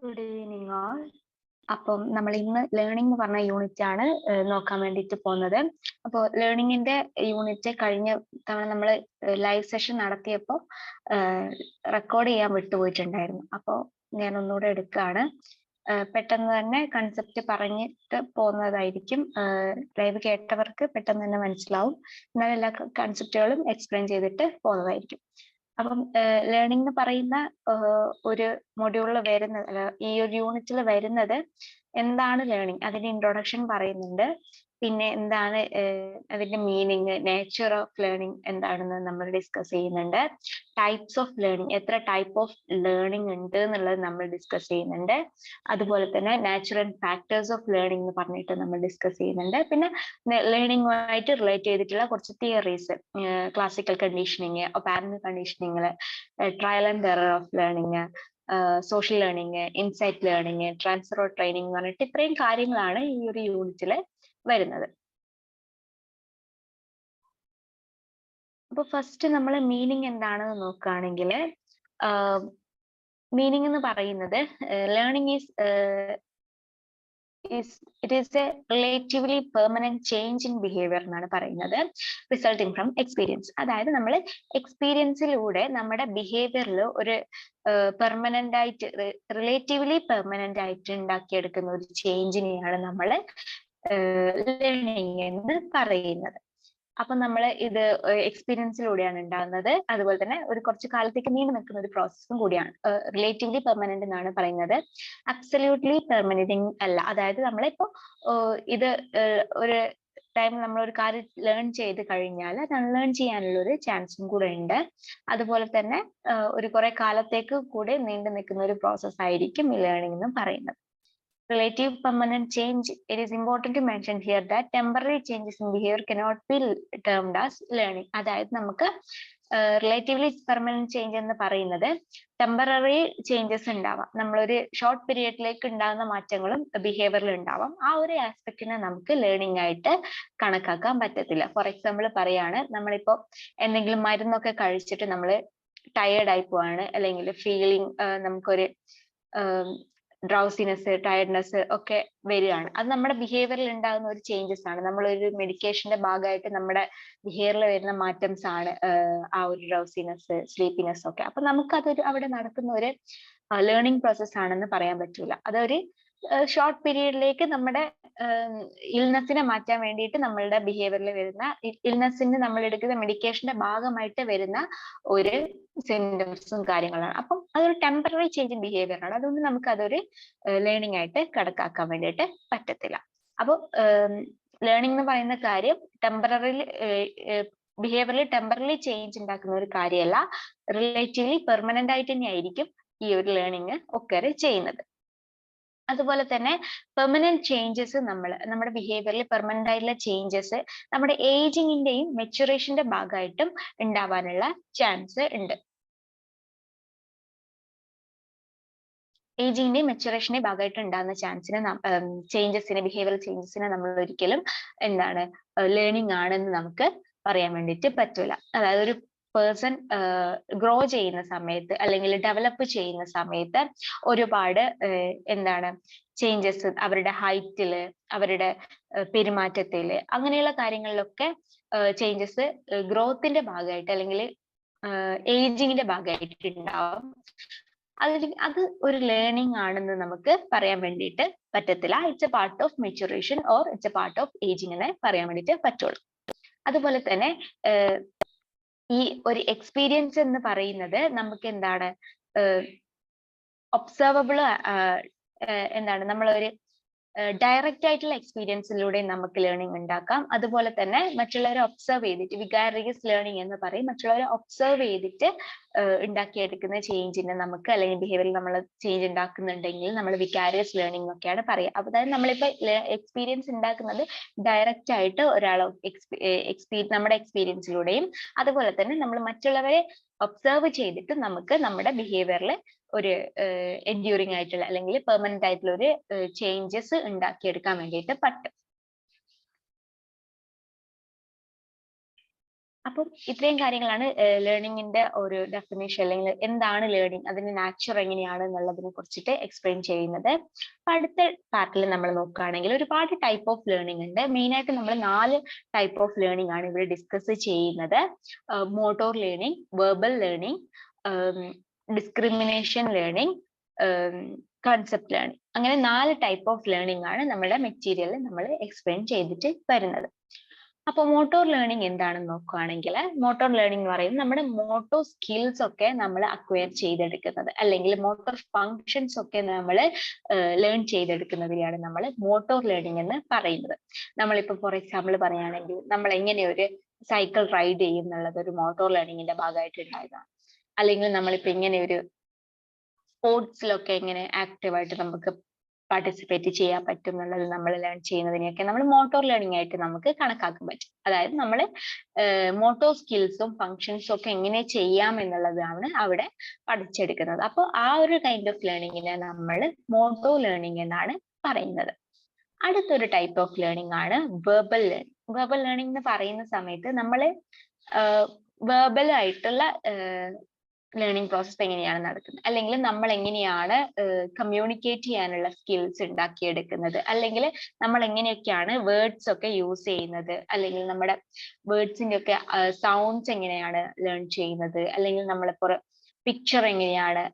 Good evening all. അപ്പം നമ്മൾ ഇന്ന് ലേണിംഗ് എന്ന് പറഞ്ഞ യൂണിറ്റ് ആണ് നോക്കാൻ വേണ്ടിയിട്ട് പോകുന്നത്. അപ്പോൾ ലേണിംഗിന്റെ യൂണിറ്റ് കഴിഞ്ഞ തവണ നമ്മൾ ലൈവ് സെഷൻ നടത്തിയപ്പോൾ റെക്കോർഡ് ചെയ്യാൻ വിട്ടുപോയിട്ടുണ്ടായിരുന്നു. അപ്പോൾ ഞാൻ ഒന്നുകൂടെ എടുക്കുകയാണ്. പെട്ടെന്ന് തന്നെ കൺസെപ്റ്റ് പറഞ്ഞിട്ട് പോകുന്നതായിരിക്കും. ലൈവ് കേട്ടവർക്ക് പെട്ടെന്ന് തന്നെ മനസ്സിലാവും. എന്നാൽ എല്ലാ കൺസെപ്റ്റുകളും എക്സ്പ്ലെയിൻ ചെയ്തിട്ട് പോകുന്നതായിരിക്കും. അപ്പം ലേണിംഗ് എന്ന് പറയുന്ന ഒരു മൊഡ്യൂളിൽ വരുന്നത്, ഈ ഒരു യൂണിറ്റിൽ വരുന്നത് എന്താണ് ലേണിംഗ്, അതിന്റെ ഇൻട്രൊഡക്ഷൻ പറയുന്നുണ്ട്. പിന്നെ എന്താണ് അതിന്റെ മീനിങ്, നേച്ചർ ഓഫ് ലേണിംഗ് എന്താണെന്ന് നമ്മൾ ഡിസ്കസ് ചെയ്യുന്നുണ്ട്. ടൈപ്സ് ഓഫ് ലേണിംഗ്, എത്ര ടൈപ്പ് ഓഫ് ലേണിംഗ് ഉണ്ട് എന്നുള്ളത് നമ്മൾ ഡിസ്കസ് ചെയ്യുന്നുണ്ട്. അതുപോലെ തന്നെ നാച്ചുറൽ ഫാക്ടേഴ്സ് ഓഫ് ലേണിംഗ് എന്ന് പറഞ്ഞിട്ട് നമ്മൾ ഡിസ്കസ് ചെയ്യുന്നുണ്ട്. പിന്നെ ലേണിംഗുമായിട്ട് റിലേറ്റ് ചെയ്തിട്ടുള്ള കുറച്ച് theories, classical conditioning, operant conditioning, trial and error of learning, social learning, insight learning, transfer of training എന്ന് പറഞ്ഞിട്ട് ഇത്രയും കാര്യങ്ങളാണ് ഈ ഒരു യൂണിറ്റിൽ വരുന്നത്. അപ്പൊ ഫസ്റ്റ് നമ്മൾ മീനിങ് എന്താണെന്ന് നോക്കുകയാണെങ്കിൽ, മീനിങ് എന്ന് പറയുന്നത് learning it is a relatively permanent change in behavior എന്നാണ് പറയുന്നത്, റിസൾട്ടിങ് ഫ്രം എക്സ്പീരിയൻസ്. അതായത് നമ്മൾ എക്സ്പീരിയൻസിലൂടെ നമ്മുടെ ബിഹേവിയറിൽ ഒരു പെർമനന്റ് ആയിട്ട്, റിലേറ്റീവ്ലി പെർമനന്റ് ആയിട്ട് ഉണ്ടാക്കിയെടുക്കുന്ന ഒരു ചേഞ്ചിനെയാണ് നമ്മൾ ലേണിംഗ് എന്ന് പറയുന്നത്. അപ്പൊ നമ്മൾ ഇത് എക്സ്പീരിയൻസിലൂടെയാണ് ഉണ്ടാകുന്നത്. അതുപോലെ തന്നെ ഒരു കുറച്ച് കാലത്തേക്ക് നീണ്ടു നിൽക്കുന്ന ഒരു പ്രോസസ്സും കൂടിയാണ്. റിലേറ്റീവ്ലി പെർമനന്റ് എന്നാണ് പറയുന്നത്, അബ്സല്യൂട്ട്ലി പെർമനന്റിങ് അല്ല. അതായത് നമ്മളിപ്പോ ഇത് ഒരു ടൈം നമ്മൾ ഒരു കാര്യം ലേൺ ചെയ്ത് കഴിഞ്ഞാൽ അത് അൺലേൺ ചെയ്യാനുള്ള ഒരു ചാൻസും കൂടെ ഉണ്ട്. അതുപോലെ തന്നെ ഒരു കുറെ കാലത്തേക്ക് കൂടെ നീണ്ടു നിൽക്കുന്ന ഒരു പ്രോസസ് ആയിരിക്കും ഈ ലേണിംഗ് എന്ന് പറയുന്നത്. Relative permanent change, it is important to mention here that temporary changes in behavior cannot be termed as learning. അതായത് നമുക്ക് റിലേറ്റീവ്ലി പെർമനന്റ് ചേഞ്ച് എന്ന് പറയുന്നത് ടെമ്പററി ചേഞ്ചസ് ഉണ്ടാവാം, നമ്മളൊരു ഷോർട്ട് പീരിയഡിലേക്ക് ഉണ്ടാകുന്ന മാറ്റങ്ങളും ബിഹേവിയറിൽ ഉണ്ടാവാം. ആ ഒരു ആസ്പെക്റ്റിനെ നമുക്ക് ലേണിംഗ് ആയിട്ട് കണക്കാക്കാൻ പറ്റത്തില്ല. ഫോർ എക്സാമ്പിൾ പറയാണ്, നമ്മളിപ്പോ എന്തെങ്കിലും മരുന്നൊക്കെ കഴിച്ചിട്ട് നമ്മൾ ടയേർഡ് ആയി പോവാണ്, അല്ലെങ്കിൽ ഫീലിംഗ് നമുക്കൊരു ഡ്രൗസിനെസ്, ടയർഡ്നെസ് ഒക്കെ വരികയാണ്. അത് നമ്മുടെ ബിഹേവിയറിൽ ഉണ്ടാകുന്ന ഒരു ചേഞ്ചസ് ആണ്. നമ്മളൊരു മെഡിക്കേഷന്റെ ഭാഗമായിട്ട് നമ്മുടെ ബിഹേവിയറിൽ വരുന്ന മാറ്റംസ് ആണ് ആ ഒരു ഡ്രൗസിനെസ്, സ്ലീപ്പിനെസ് ഒക്കെ. അപ്പൊ നമുക്കതൊരു അവിടെ നടക്കുന്ന ഒരു ലേണിംഗ് പ്രോസസ് ആണെന്ന് പറയാൻ പറ്റൂല. അതൊരു ഷോർട്ട് പീരീഡിലേക്ക് നമ്മുടെ ഇൽനെസ്സിനെ മാറ്റാൻ വേണ്ടിയിട്ട് നമ്മളുടെ ബിഹേവിയറിൽ വരുന്ന, ഇൽനെസ്സിന് നമ്മൾ എടുക്കുന്ന മെഡിക്കേഷന്റെ ഭാഗമായിട്ട് വരുന്ന ഒരു സിംറ്റംസും കാര്യങ്ങളാണ്. അപ്പം അതൊരു ടെമ്പററി ചേഞ്ച് ഇൻ ബിഹേവിയർ ആണ്. അതുകൊണ്ട് നമുക്ക് അതൊരു ലേണിംഗ് ആയിട്ട് കണക്കാക്കാൻ വേണ്ടിയിട്ട് പറ്റത്തില്ല. അപ്പോൾ ലേണിംഗ് എന്ന് പറയുന്ന കാര്യം ബിഹേവിയറിൽ ടെമ്പററി ചേഞ്ച് ഉണ്ടാക്കുന്ന ഒരു കാര്യമല്ല, റിലേറ്റീവ്ലി പെർമനന്റ് ആയിട്ട് തന്നെയായിരിക്കും ഈ ഒരു ലേണിംഗ് ഒക്കെ ചെയ്യുന്നത്. അതുപോലെ തന്നെ പെർമനന്റ് ചേഞ്ചസ് നമ്മുടെ ബിഹേവിയറിൽ പെർമനന്റ് ആയിട്ടുള്ള ചേഞ്ചസ് നമ്മുടെ ഏജിങ്ങിന്റെയും മെച്ചുറേഷന്റെ ഭാഗമായിട്ടും ഉണ്ടാവാനുള്ള ചാൻസ് ഉണ്ട്. ഏജിന്റെയും മെച്ചുറേഷന്റെ ഭാഗമായിട്ട് ഉണ്ടാകുന്ന ചേഞ്ചസിനെ, ബിഹേവിയറൽ ചേഞ്ചസിനെ നമ്മൾ ഒരിക്കലും ലേണിംഗ് ആണെന്ന് നമുക്ക് പറയാൻ വേണ്ടിയിട്ട് പറ്റൂല. അതായത് ഒരു പേഴ്സൺ ഗ്രോ ചെയ്യുന്ന സമയത്ത് അല്ലെങ്കിൽ ഡെവലപ്പ് ചെയ്യുന്ന സമയത്ത് ഒരുപാട് ചേഞ്ചസ് അവരുടെ ഹൈറ്റില്, അവരുടെ പെരുമാറ്റത്തില്, അങ്ങനെയുള്ള കാര്യങ്ങളിലൊക്കെ ചേഞ്ചസ് ഗ്രോത്തിന്റെ ഭാഗമായിട്ട് അല്ലെങ്കിൽ ഏജിങ്ങിന്റെ ഭാഗമായിട്ട് ഉണ്ടാവും. അത് ഒരു ലേണിംഗ് ആണെന്ന് നമുക്ക് പറയാൻ വേണ്ടിയിട്ട് പറ്റത്തില്ല. It's A part of maturation or it's A part of ageing എന്ന് പറയാൻ വേണ്ടിയിട്ട് പറ്റുള്ളൂ. അതുപോലെ തന്നെ ഈ ഒരു എക്സ്പീരിയൻസ് എന്ന് പറയുന്നത് നമുക്ക് ഒബ്സർവബിൾ, നമ്മളൊരു ഡയറക്റ്റ് ആയിട്ടുള്ള എക്സ്പീരിയൻസിലൂടെ നമുക്ക് ലേണിംഗ് ഉണ്ടാക്കാം. അതുപോലെ തന്നെ മറ്റുള്ളവരെ ഒബ്സർവ് ചെയ്തിട്ട്, വികാരിയസ് ലേണിംഗ് എന്ന് പറയും, മറ്റുള്ളവരെ ഒബ്സർവ് ചെയ്തിട്ട് ഉണ്ടാക്കിയെടുക്കുന്ന ചേഞ്ചിനെ നമുക്ക്, അല്ലെങ്കിൽ ബിഹേവിയറിൽ നമ്മൾ ചേഞ്ച് ഉണ്ടാക്കുന്നുണ്ടെങ്കിൽ നമ്മൾ വികാരിയസ് ലേണിംഗ് ഒക്കെയാണ് പറയുക. അപ്പൊ അതായത് നമ്മളിപ്പോ എക്സ്പീരിയൻസ് ഉണ്ടാക്കുന്നത് ഡയറക്റ്റ് ആയിട്ട് നമ്മുടെ എക്സ്പീരിയൻസിലൂടെയും, അതുപോലെ തന്നെ നമ്മൾ മറ്റുള്ളവരെ ഒബ്സർവ് ചെയ്തിട്ട് നമുക്ക് നമ്മുടെ ബിഹേവിയറിൽ ഒരു എൻഡ്യൂറിംഗ് ആയിട്ടുള്ള അല്ലെങ്കിൽ പെർമനന്റ് ആയിട്ടുള്ള ഒരു ചേഞ്ചസ് ഉണ്ടാക്കിയെടുക്കാൻ വേണ്ടിയിട്ട് പറ്റും. അപ്പം ഇത്രയും കാര്യങ്ങളാണ് ലേണിംഗിന്റെ ഒരു ഡെഫിനേഷൻ, അല്ലെങ്കിൽ എന്താണ് ലേണിംഗ്, അതിന്റെ നാച്ചർ എങ്ങനെയാണ് എന്നുള്ളതിനെ കുറിച്ചിട്ട് എക്സ്പ്ലെയിൻ ചെയ്യുന്നത്. അപ്പൊ അടുത്ത പാർട്ടിൽ നമ്മൾ നോക്കുകയാണെങ്കിൽ ഒരുപാട് ടൈപ്പ് ഓഫ് ലേണിംഗ് ഉണ്ട്. മെയിൻ ആയിട്ട് നമ്മൾ 4 ടൈപ്പ് ഓഫ് ലേണിംഗ് ആണ് ഇവിടെ ഡിസ്കസ് ചെയ്യുന്നത്. Motor learning, verbal learning, discrimination learning, concept learning. അങ്ങനെ 4 ടൈപ്പ് ഓഫ് ലേണിംഗ് ആണ് നമ്മുടെ മെറ്റീരിയലിൽ നമ്മൾ എക്സ്പ്ലെയിൻ ചെയ്തിട്ട് വരുന്നത്. അപ്പൊ മോട്ടോർ ലേണിംഗ് എന്താണെന്ന് നോക്കുകയാണെങ്കിൽ, മോട്ടോർ ലേണിംഗ് എന്ന് പറയുന്നത് നമ്മുടെ മോട്ടോർ സ്കിൽസ് ഒക്കെ നമ്മൾ അക്വയർ ചെയ്തെടുക്കുന്നത്, അല്ലെങ്കിൽ മോട്ടോർ ഫങ്ഷൻസ് ഒക്കെ നമ്മൾ ലേൺ ചെയ്തെടുക്കുന്നതിനെയാണ് നമ്മൾ മോട്ടോർ ലേണിംഗ് എന്ന് പറയുന്നത്. നമ്മളിപ്പോ ഫോർ എക്സാമ്പിൾ പറയുകയാണെങ്കിൽ, നമ്മൾ എങ്ങനെ ഒരു സൈക്കിൾ റൈഡ് ചെയ്യും എന്നുള്ളത് ഒരു മോട്ടോർ ലേണിംഗിന്റെ ഭാഗമായിട്ട് ഉണ്ടായതാണ്. അല്ലെങ്കിൽ നമ്മളിപ്പോ ഇങ്ങനെ ഒരു സ്പോർട്സിലൊക്കെ എങ്ങനെ ആക്റ്റീവായിട്ട് നമുക്ക് പാർട്ടിസിപ്പേറ്റ് ചെയ്യാൻ പറ്റും എന്നുള്ളത് നമ്മൾ ലേൺ ചെയ്യുന്നതിനെയൊക്കെ നമ്മൾ മോട്ടോർ ലേണിംഗ് ആയിട്ട് നമുക്ക് കണക്കാക്കാൻ പറ്റും. അതായത് നമ്മൾ മോട്ടോർ സ്കിൽസും ഫങ്ഷൻസും ഒക്കെ എങ്ങനെ ചെയ്യാം എന്നുള്ളതാണ് അവിടെ പഠിച്ചെടുക്കുന്നത്. അപ്പോൾ ആ ഒരു കൈൻഡ് ഓഫ് ലേണിംഗിനെ നമ്മൾ മോട്ടോർ ലേണിംഗ് എന്നാണ് പറയുന്നത്. അടുത്തൊരു ടൈപ്പ് ഓഫ് ലേണിംഗ് ആണ് വെർബൽ ലേണിംഗ്. വെർബൽ ലേണിംഗ് എന്ന് പറയുന്ന സമയത്ത് നമ്മൾ വെർബൽ ആയിട്ടുള്ള ലേണിംഗ് പ്രോസസ് എങ്ങനെയാണ് നടക്കുന്നത്, അല്ലെങ്കിൽ നമ്മൾ എങ്ങനെയാണ് കമ്മ്യൂണിക്കേറ്റ് ചെയ്യാനുള്ള സ്കിൽസ് ഉണ്ടാക്കിയെടുക്കുന്നത്, അല്ലെങ്കിൽ നമ്മൾ എങ്ങനെയൊക്കെയാണ് വേർഡ്സ് ഒക്കെ യൂസ് ചെയ്യുന്നത്, അല്ലെങ്കിൽ നമ്മുടെ വേർഡ്സിന്റെ ഒക്കെ സൗണ്ട്സ് എങ്ങനെയാണ് ലേൺ ചെയ്യുന്നത്, അല്ലെങ്കിൽ നമ്മളിപ്പോൾ പിക്ചർ എങ്ങനെയാണ്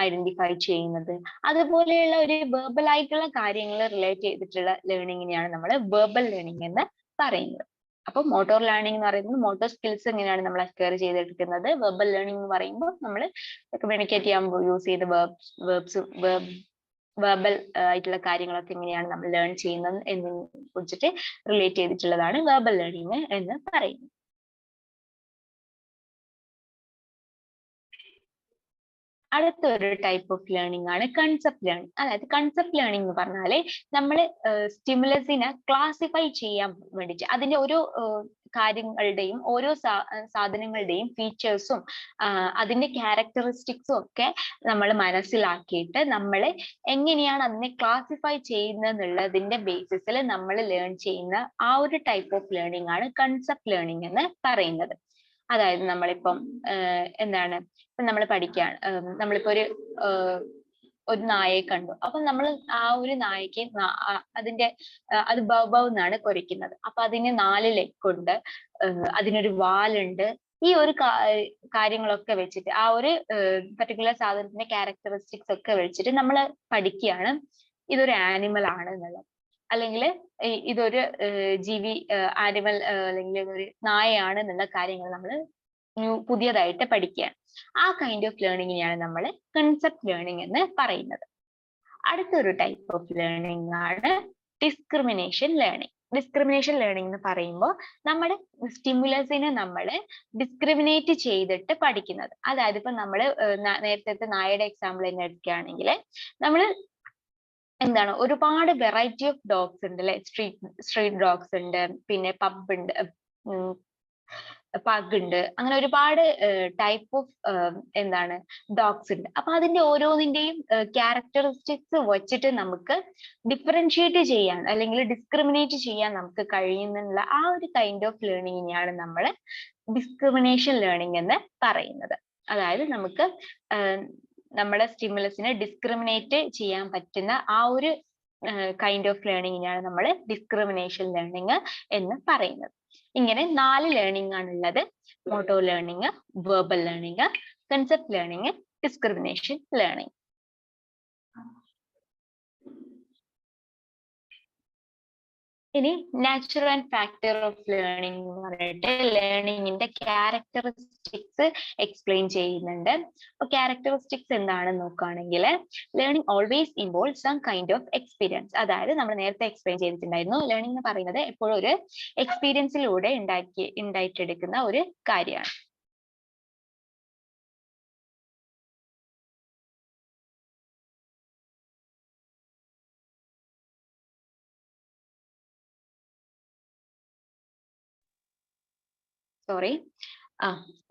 ഐഡന്റിഫൈ ചെയ്യുന്നത്, അതുപോലെയുള്ള ഒരു വെർബൽ ആയിട്ടുള്ള കാര്യങ്ങൾ റിലേറ്റ് ചെയ്തിട്ടുള്ള ലേണിങ്ങിനെയാണ് നമ്മൾ വെർബൽ ലേണിംഗ് എന്ന് പറയുന്നത്. അപ്പൊ മോട്ടോർ ലേണിംഗ് എന്ന് പറയുന്നത് മോട്ടോർ സ്കിൽസ് എങ്ങനെയാണ് നമ്മൾ അക്വയർ ചെയ്തെടുക്കുന്നത്. വെർബൽ ലേണിംഗ് എന്ന് പറയുമ്പോൾ നമ്മൾ കമ്മ്യൂണിക്കേറ്റ് ചെയ്യാൻ യൂസ് ചെയ്ത വെർബൽ ആയിട്ടുള്ള കാര്യങ്ങളൊക്കെ എങ്ങനെയാണ് നമ്മൾ ലേൺ ചെയ്യുന്നത് എന്നതിനെ കുറിച്ചിട്ട് റിലേറ്റ് ചെയ്തിട്ടുള്ളതാണ് വെർബൽ ലേണിംഗ് എന്ന് പറയുന്നത്. അടുത്തൊരു ടൈപ്പ് ഓഫ് ലേണിംഗ് ആണ് കൺസെപ്റ്റ് ലേണിംഗ്. അതായത് കൺസെപ്റ്റ് ലേണിംഗ് എന്ന് പറഞ്ഞാൽ നമ്മൾ സ്റ്റിമുലസിനെ ക്ലാസിഫൈ ചെയ്യാൻ വേണ്ടിയിട്ട് അതിന്റെ ഓരോ കാര്യങ്ങളുടെയും ഓരോ സാധനങ്ങളുടെയും ഫീച്ചേഴ്സും അതിന്റെ ക്യാരക്ടറിസ്റ്റിക്സും ഒക്കെ നമ്മൾ മനസ്സിലാക്കിയിട്ട് നമ്മൾ എങ്ങനെയാണ് അതിനെ ക്ലാസിഫൈ ചെയ്യുന്നത് എന്നുള്ളതിന്റെ ബേസിസിൽ നമ്മൾ ലേൺ ചെയ്യുന്ന ആ ഒരു ടൈപ്പ് ഓഫ് ലേണിംഗ് ആണ് കൺസെപ്റ്റ് ലേണിംഗ് എന്ന് പറയുന്നത്. അതായത് നമ്മളിപ്പം എന്താണ്, ഇപ്പം നമ്മൾ പഠിക്കുകയാണ്, നമ്മളിപ്പോ ഒരു നായയെ കണ്ടു. അപ്പൊ നമ്മൾ ആ ഒരു നായക്ക് അതിന്റെ അത് ബൗ എന്നാണ് കുരയ്ക്കുന്നത്. അപ്പൊ അതിന് 4 ലെഗുണ്ട്, അതിനൊരു വാലുണ്ട്. ഈ ഒരു കാര്യങ്ങളൊക്കെ വെച്ചിട്ട് ആ ഒരു പർട്ടിക്കുലർ സാധനത്തിന്റെ ക്യാരക്ടറിസ്റ്റിക്സ് ഒക്കെ വെച്ചിട്ട് നമ്മൾ പഠിക്കുകയാണ് ഇതൊരു ആനിമൽ ആണ് എന്നുള്ളത്, അല്ലെങ്കിൽ ഇതൊരു ജീവി ആനിമൽ അല്ലെങ്കിൽ ഒരു നായയാണ് എന്നുള്ള കാര്യങ്ങൾ നമ്മൾ പുതിയതായിട്ട് പഠിക്കുകയാണ്. ആ കൈൻഡ് ഓഫ് ലേണിങ്ങിനെയാണ് നമ്മൾ കൺസെപ്റ്റ് ലേണിംഗ് എന്ന് പറയുന്നത്. അടുത്തൊരു ടൈപ്പ് ഓഫ് ലേണിംഗ് ആണ് ഡിസ്ക്രിമിനേഷൻ ലേണിംഗ്. ഡിസ്ക്രിമിനേഷൻ ലേണിംഗ് എന്ന് പറയുമ്പോൾ നമ്മുടെ സ്റ്റിമുലസിനെ നമ്മൾ ഡിസ്ക്രിമിനേറ്റ് ചെയ്തിട്ട് പഠിക്കുന്നത്. അതായത് ഇപ്പൊ നമ്മൾ നേരത്തെ നായയുടെ എക്സാമ്പിൾ തന്നെ എടുക്കുകയാണെങ്കിൽ, നമ്മൾ എന്താണ് ഒരുപാട് വെറൈറ്റി ഓഫ് ഡോഗ്സ് ഉണ്ട് അല്ലെ. സ്ട്രീറ്റ് ഡോഗ്സ് ഉണ്ട്, പിന്നെ പബ് ഉണ്ട്, പഗ് ഉണ്ട്, അങ്ങനെ ഒരുപാട് ടൈപ്പ് ഓഫ് എന്താണ് ഡോഗ്സ് ഉണ്ട്. അപ്പൊ അതിന്റെ ഓരോന്നിന്റെയും ക്യാരക്ടറിസ്റ്റിക്സ് വെച്ചിട്ട് നമുക്ക് ഡിഫറൻഷിയേറ്റ് ചെയ്യാൻ അല്ലെങ്കിൽ ഡിസ്ക്രിമിനേറ്റ് ചെയ്യാൻ നമുക്ക് കഴിയുന്നുള്ള ആ ഒരു കൈൻഡ് ഓഫ് ലേണിങ്ങിനെയാണ് നമ്മൾ ഡിസ്ക്രിമിനേഷൻ ലേണിംഗ് എന്ന് പറയുന്നത്. അതായത് നമുക്ക് നമ്മുടെ സ്റ്റിമുലസിനെ ഡിസ്ക്രിമിനേറ്റ് ചെയ്യാൻ പറ്റുന്ന ആ ഒരു കൈൻഡ് ഓഫ് ലേണിങ്ങിനെയാണ് നമ്മൾ ഡിസ്ക്രിമിനേഷൻ ലേണിംഗ് എന്ന് പറയുന്നത്. ഇങ്ങനെ 4 ലേണിംഗ് ആണുള്ളത്: motor learning, verbal learning, concept learning, discrimination learning. ഇനി natural and factor of learning എന്ന് പറഞ്ഞിട്ട് ലേണിംഗിന്റെ ക്യാരക്ടറിസ്റ്റിക്സ് എക്സ്പ്ലെയിൻ ചെയ്യുന്നുണ്ട്. അപ്പൊ ക്യാരക്ടറിസ്റ്റിക്സ് എന്താണെന്ന് നോക്കുകയാണെങ്കിൽ, learning always involve some kind of experience. അതായത് നമ്മൾ നേരത്തെ എക്സ്പ്ലെയിൻ ചെയ്തിട്ടുണ്ടായിരുന്നു, ലേണിംഗ് എന്ന് പറയുന്നത് എപ്പോഴും ഒരു എക്സ്പീരിയൻസിലൂടെ ഉണ്ടായിട്ടെടുക്കുന്ന ഒരു കാര്യമാണ്.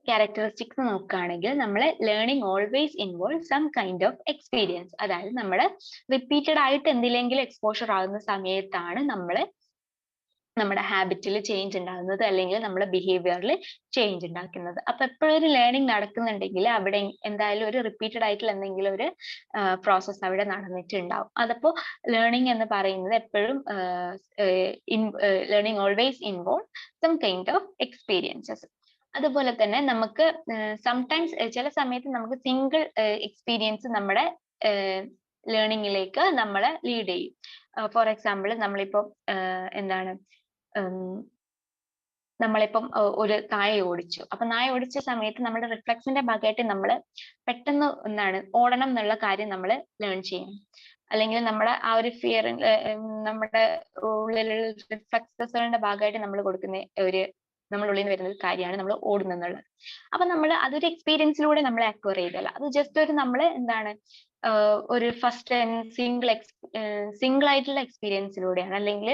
ക്യാരക്ടറിസ്റ്റിക്സ് നോക്കുകയാണെങ്കിൽ, നമ്മൾ learning always involve some kind of experience. അതായത് നമ്മൾ റിപ്പീറ്റഡ് ആയിട്ട് എന്തിലെങ്കിലും എക്സ്പോഷർ ആകുന്ന സമയത്താണ് നമ്മൾ നമ്മുടെ ഹാബിറ്റിൽ ചേഞ്ച് ഉണ്ടാകുന്നത്, അല്ലെങ്കിൽ നമ്മുടെ ബിഹേവിയറിൽ ചേഞ്ച് ഉണ്ടാക്കുന്നത്. അപ്പൊ എപ്പോഴും ഒരു ലേണിംഗ് നടക്കുന്നുണ്ടെങ്കിൽ അവിടെ എന്തായാലും ഒരു റിപ്പീറ്റഡ് ആയിട്ടുള്ള എന്തെങ്കിലും ഒരു പ്രോസസ്സ് അവിടെ നടന്നിട്ടുണ്ടാവും. അതപ്പോ ലേണിംഗ് എന്ന് പറയുന്നത് എപ്പോഴും learning always involve some kind of experiences. അതുപോലെ തന്നെ നമുക്ക് സംടൈംസ് ചില സമയത്ത് നമുക്ക് സിംഗിൾ എക്സ്പീരിയൻസ് നമ്മുടെ ലേണിംഗിലേക്ക് നമ്മളെ ലീഡ് ചെയ്യും. ഫോർ എക്സാമ്പിൾ നമ്മളിപ്പോ എന്താണ് നമ്മളിപ്പം ഒരു നായ ഓടിച്ചു. അപ്പൊ നായ ഓടിച്ച സമയത്ത് നമ്മുടെ റിഫ്ലക്സിന്റെ ഭാഗമായിട്ട് നമ്മൾ പെട്ടെന്ന് ഓടണം എന്നുള്ള കാര്യം നമ്മൾ ലേൺ ചെയ്യണം. അല്ലെങ്കിൽ നമ്മുടെ ആ ഒരു ഫിയർ നമ്മുടെ ഉള്ളിലുള്ള റിഫ്ലക്സസുകളുടെ ഭാഗമായിട്ട് നമ്മൾ കൊടുക്കുന്ന നമ്മുടെ ഉള്ളിൽ നിന്ന് വരുന്ന ഒരു കാര്യമാണ് നമ്മൾ ഓടുന്നെന്നുള്ളത്. അപ്പൊ നമ്മൾ അതൊരു എക്സ്പീരിയൻസിലൂടെ നമ്മൾ അക്വയർ ചെയ്തല്ല, അത് ജസ്റ്റ് ഒരു നമ്മൾ ഒരു ഫസ്റ്റ് സിംഗിൾ ആയിട്ടുള്ള എക്സ്പീരിയൻസിലൂടെയാണ്, അല്ലെങ്കിൽ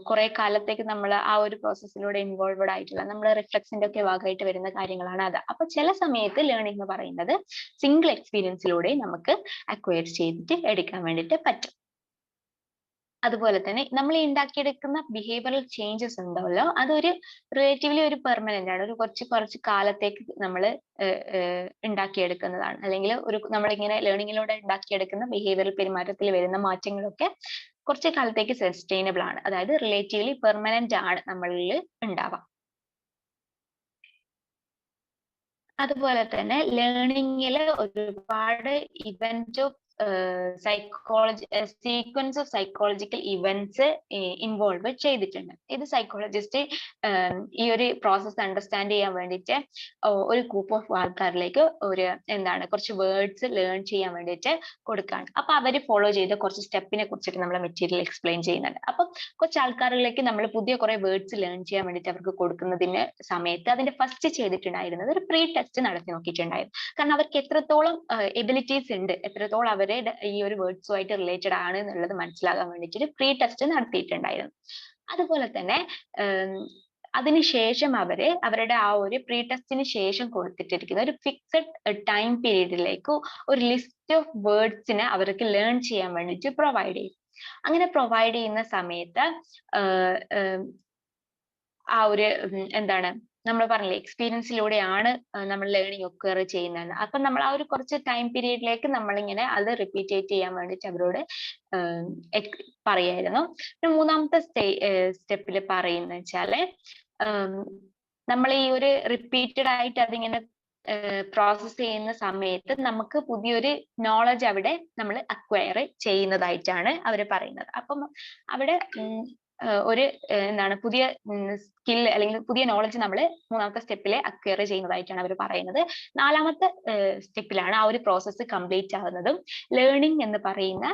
കുറെ കാലത്തേക്ക് നമ്മൾ ആ ഒരു പ്രോസസ്സിലൂടെ ഇൻവോൾവഡ് ആയിട്ടുള്ള നമ്മുടെ റിഫ്ലക്സിന്റെ ഒക്കെ ഭാഗമായിട്ട് വരുന്ന കാര്യങ്ങളാണ് അത്. അപ്പൊ ചില സമയത്ത് ലേണിംഗ് എന്ന് പറയുന്നത് സിംഗിൾ എക്സ്പീരിയൻസിലൂടെ നമുക്ക് അക്വയർ ചെയ്തിട്ട് എടുക്കാൻ വേണ്ടിയിട്ട് പറ്റും. അതുപോലെ തന്നെ നമ്മൾ ഈ ഉണ്ടാക്കിയെടുക്കുന്ന ബിഹേവിയറൽ ചേഞ്ചസ് ഉണ്ടല്ലോ, അതൊരു റിലേറ്റീവ്ലി ഒരു പെർമനന്റ് ആണ്, ഒരു കുറച്ച് കാലത്തേക്ക് നമ്മൾ ഉണ്ടാക്കിയെടുക്കുന്നതാണ്. അല്ലെങ്കിൽ നമ്മളിങ്ങനെ ലേണിങ്ങിലൂടെ ഉണ്ടാക്കിയെടുക്കുന്ന ബിഹേവിയറൽ പെരുമാറ്റത്തിൽ വരുന്ന മാറ്റങ്ങളൊക്കെ കുറച്ച് കാലത്തേക്ക് സസ്റ്റൈനബിൾ ആണ്, അതായത് റിലേറ്റീവ്ലി പെർമനന്റ് ആണ് നമ്മളിൽ ഉണ്ടാവാം. അതുപോലെ തന്നെ ലേണിങ്ങില് ഒരുപാട് event of sequence of psychological events involve ചെയ്തിട്ടുണ്ട്. ഇത് സൈക്കോളജിസ്റ്റ് ഈ ഒരു പ്രോസസ് അണ്ടർസ്റ്റാൻഡ് ചെയ്യാൻ വേണ്ടിയിട്ട് ഒരു ഗ്രൂപ്പ് ഓഫ് ആൾക്കാരിലേക്ക് കുറച്ച് വേർഡ്സ് ലേൺ ചെയ്യാൻ വേണ്ടിയിട്ട് കൊടുക്കുകയാണ്. അപ്പൊ അവര് ഫോളോ ചെയ്ത കുറച്ച് സ്റ്റെപ്പിനെ കുറിച്ചിട്ട് നമ്മൾ മെറ്റീരിയൽ എക്സ്പ്ലെയിൻ ചെയ്യുന്നുണ്ട്. അപ്പൊ കുറച്ച് ആൾക്കാരിലേക്ക് നമ്മൾ പുതിയ കുറെ വേർഡ്സ് ലേൺ ചെയ്യാൻ വേണ്ടിയിട്ട് അവർക്ക് കൊടുക്കുന്നതിന് സമയത്ത് അതിന്റെ ഫസ്റ്റ് ചെയ്തിട്ടുണ്ടായിരുന്നത് ഒരു പ്രീ ടെസ്റ്റ് നടത്തി നോക്കിയിട്ടുണ്ടായിരുന്നു. കാരണം അവർക്ക് എത്രത്തോളം എബിലിറ്റീസ് ഉണ്ട്, എത്രത്തോളം അവരെ ഈ ഒരു വേർഡ്സുമായിട്ട് റിലേറ്റഡ് ആണ് എന്നുള്ളത് മനസ്സിലാകാൻ വേണ്ടിയിട്ട് പ്രീ ടെസ്റ്റ് നടത്തിയിട്ടുണ്ടായിരുന്നു. അതുപോലെ തന്നെ അതിനുശേഷം അവരുടെ ആ ഒരു പ്രീ ടെസ്റ്റിന് ശേഷം കൊടുത്തിട്ടിരിക്കുന്ന ഒരു ഫിക്സഡ് ടൈം പീരീഡിലേക്ക് ഒരു ലിസ്റ്റ് ഓഫ് വേർഡ്സിനെ അവർക്ക് ലേൺ ചെയ്യാൻ വേണ്ടിയിട്ട് പ്രൊവൈഡ് ചെയ്യും. അങ്ങനെ പ്രൊവൈഡ് ചെയ്യുന്ന സമയത്ത് ആ ഒരു നമ്മൾ പറഞ്ഞില്ലേ, എക്സ്പീരിയൻസിലൂടെയാണ് നമ്മൾ ലേണിംഗ് ഒക്കർ ചെയ്യുന്നത്. അപ്പൊ നമ്മൾ ആ ഒരു കുറച്ച് ടൈം പീരീഡിലേക്ക് നമ്മളിങ്ങനെ അത് റിപ്പീറ്റേറ്റ് ചെയ്യാൻ വേണ്ടിയിട്ട് അവരോട് പറയായിരുന്നു. മൂന്നാമത്തെ സ്റ്റെപ്പിൽ പറയുന്ന വെച്ചാല് നമ്മൾ ഈ ഒരു റിപ്പീറ്റഡ് ആയിട്ട് അതിങ്ങനെ പ്രോസസ് ചെയ്യുന്ന സമയത്ത് നമുക്ക് പുതിയൊരു നോളജ് അവിടെ നമ്മൾ അക്വയർ ചെയ്യുന്നതായിട്ടാണ് അവർ പറയുന്നത്. അപ്പം അവിടെ ഒരു പുതിയ സ്കിൽ അല്ലെങ്കിൽ പുതിയ നോളജ് നമ്മൾ മൂന്നാമത്തെ സ്റ്റെപ്പിൽ അക്വയർ ചെയ്യുന്നതായിട്ടാണ് അവർ പറയുന്നത്. നാലാമത്തെ സ്റ്റെപ്പിലാണ് ആ ഒരു പ്രോസസ്സ് കംപ്ലീറ്റ് ആകുന്നതും ലേണിംഗ് എന്ന് പറയുന്ന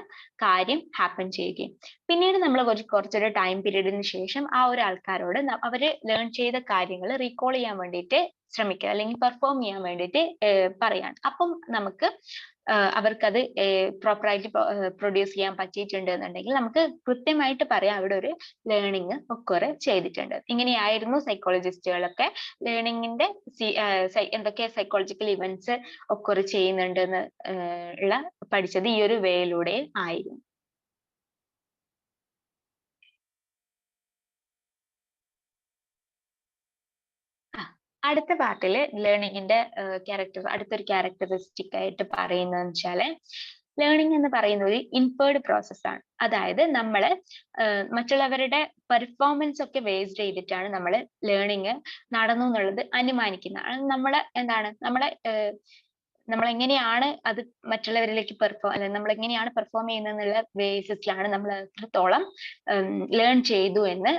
കാര്യം ഹാപ്പൻ ചെയ്യുകയും പിന്നീട് നമ്മൾ കുറച്ചൊരു ടൈം പീരീഡിന് ശേഷം ആ ഒരു ആൾക്കാരോട് അവര് ലേൺ ചെയ്ത കാര്യങ്ങൾ റീകോൾ ചെയ്യാൻ വേണ്ടിയിട്ട് ശ്രമിക്കുക, അല്ലെങ്കിൽ പെർഫോം ചെയ്യാൻ വേണ്ടിയിട്ട് പറയാണ്. അപ്പം നമുക്ക് അവർക്കത് പ്രോപ്പറായിട്ട് പ്രൊഡ്യൂസ് ചെയ്യാൻ പറ്റിയിട്ടുണ്ട് എന്നുണ്ടെങ്കിൽ നമുക്ക് കൃത്യമായിട്ട് പറയാം അവിടെ ഒരു ലേണിംഗ് ഒക്കർ ചെയ്തിട്ടുണ്ട്. ഇങ്ങനെയായിരുന്നു സൈക്കോളജിസ്റ്റുകളൊക്കെ ലേണിംഗിന്റെ എന്തൊക്കെ സൈക്കോളജിക്കൽ ഇവന്റ്സ് ഒക്കർ ചെയ്യുന്നുണ്ട് എന്ന് പഠിച്ചത് ഈ ഒരു വേയിലൂടെ ആയിരുന്നു. അടുത്ത പാർട്ടില് ലേണിംഗിന്റെ അടുത്തൊരു ക്യാരക്ടറിസ്റ്റിക് ആയിട്ട് പറയുന്നതെന്ന് വെച്ചാല് ലേണിംഗ് എന്ന് പറയുന്ന ഒരു ഇൻഫേർഡ് പ്രോസസ് ആണ്. അതായത് നമ്മള് മറ്റുള്ളവരുടെ പെർഫോമൻസ് ഒക്കെ ബേസ്ഡ് ചെയ്തിട്ടാണ് നമ്മൾ ലേണിംഗ് നടന്നു എന്നുള്ളത് അനുമാനിക്കുന്നത്. നമ്മൾ എങ്ങനെയാണ് അത് മറ്റുള്ളവരിലേക്ക് നമ്മൾ എങ്ങനെയാണ് പെർഫോം ചെയ്യുന്നതെന്നുള്ള ബേസിസിലാണ് നമ്മൾ എത്രത്തോളം ലേൺ ചെയ്തു എന്ന്